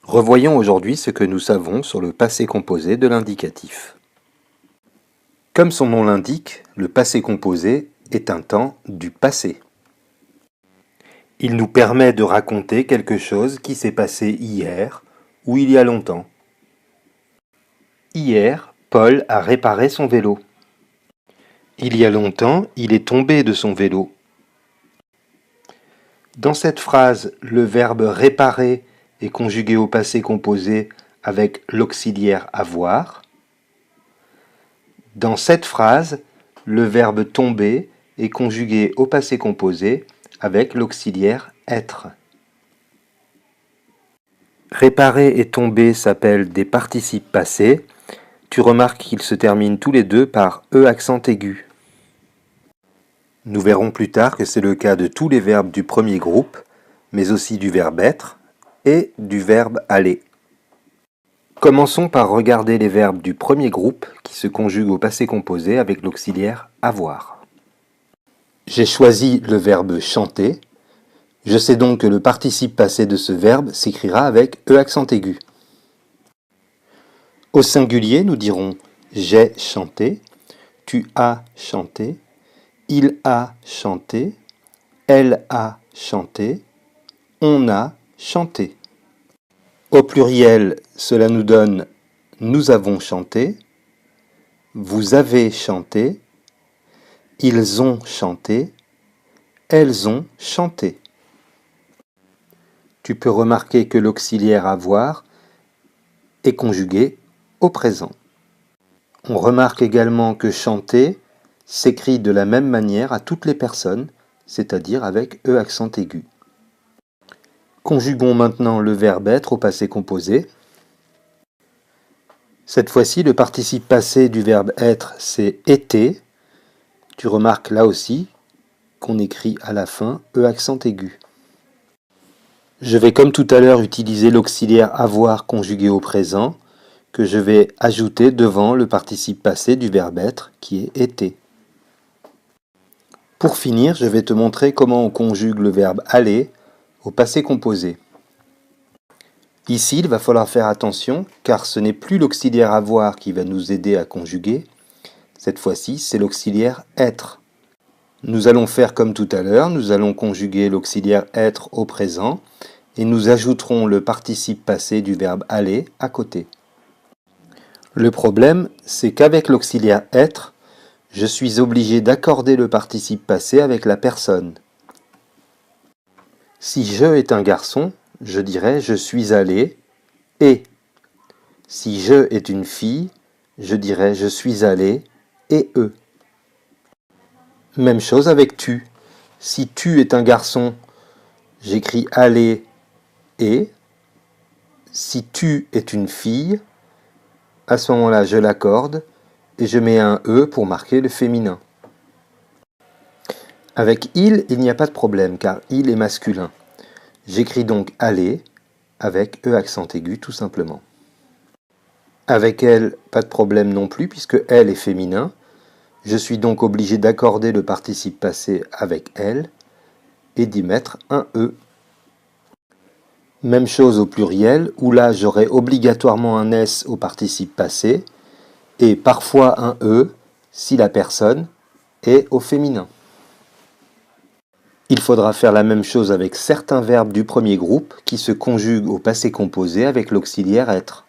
Revoyons aujourd'hui ce que nous savons sur le passé composé de l'indicatif. Comme son nom l'indique, le passé composé est un temps du passé. Il nous permet de raconter quelque chose qui s'est passé hier ou il y a longtemps. Hier, Paul a réparé son vélo. Il y a longtemps, il est tombé de son vélo. Dans cette phrase, le verbe réparer est conjugué au passé composé avec l'auxiliaire avoir. Dans cette phrase, le verbe tomber est conjugué au passé composé avec l'auxiliaire être. Réparer et tomber s'appellent des participes passés. Tu remarques qu'ils se terminent tous les deux par E accent aigu. Nous verrons plus tard que c'est le cas de tous les verbes du premier groupe, mais aussi du verbe être et du verbe aller. Commençons par regarder les verbes du premier groupe qui se conjuguent au passé composé avec l'auxiliaire avoir. J'ai choisi le verbe chanter. Je sais donc que le participe passé de ce verbe s'écrira avec E accent aigu. Au singulier, nous dirons j'ai chanté, tu as chanté, il a chanté, elle a chanté, on a chanté. Au pluriel, cela nous donne nous avons chanté, vous avez chanté, ils ont chanté, elles ont chanté. Tu peux remarquer que l'auxiliaire avoir est conjugué au présent. On remarque également que chanter s'écrit de la même manière à toutes les personnes, c'est-à-dire avec E accent aigu. Conjuguons maintenant le verbe être au passé composé. Cette fois-ci, le participe passé du verbe être, c'est été. Tu remarques là aussi qu'on écrit à la fin E accent aigu. Je vais comme tout à l'heure utiliser l'auxiliaire avoir conjugué au présent que je vais ajouter devant le participe passé du verbe être qui est été. Pour finir, je vais te montrer comment on conjugue le verbe aller au passé composé. Ici, il va falloir faire attention car ce n'est plus l'auxiliaire avoir qui va nous aider à conjuguer. Cette fois-ci, c'est l'auxiliaire être. Nous allons faire comme tout à l'heure, nous allons conjuguer l'auxiliaire être au présent et nous ajouterons le participe passé du verbe aller à côté. Le problème, c'est qu'avec l'auxiliaire être, je suis obligé d'accorder le participe passé avec la personne. Si je est un garçon, je dirais je suis allé et. Si je est une fille, je dirais je suis allé et eux. Même chose avec tu. Si tu est un garçon, j'écris aller et. Si tu est une fille, à ce moment-là je l'accorde et je mets un E pour marquer le féminin. Avec il n'y a pas de problème car il est masculin. J'écris donc aller avec E accent aigu tout simplement. Avec elle, pas de problème non plus puisque elle est féminin. Je suis donc obligé d'accorder le participe passé avec elle et d'y mettre un E. Même chose au pluriel où là j'aurai obligatoirement un S au participe passé et parfois un E si la personne est au féminin. Il faudra faire la même chose avec certains verbes du premier groupe qui se conjuguent au passé composé avec l'auxiliaire être.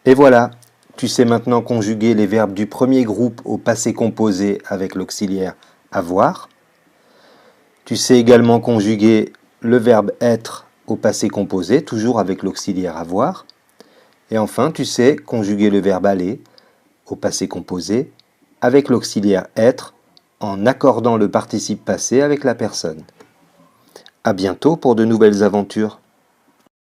Et voilà, tu sais maintenant conjuguer les verbes du premier groupe au passé composé avec l'auxiliaire avoir. Tu sais également conjuguer le verbe être au passé composé, toujours avec l'auxiliaire avoir. Et enfin, tu sais conjuguer le verbe aller au passé composé avec l'auxiliaire être en accordant le participe passé avec la personne. À bientôt pour de nouvelles aventures.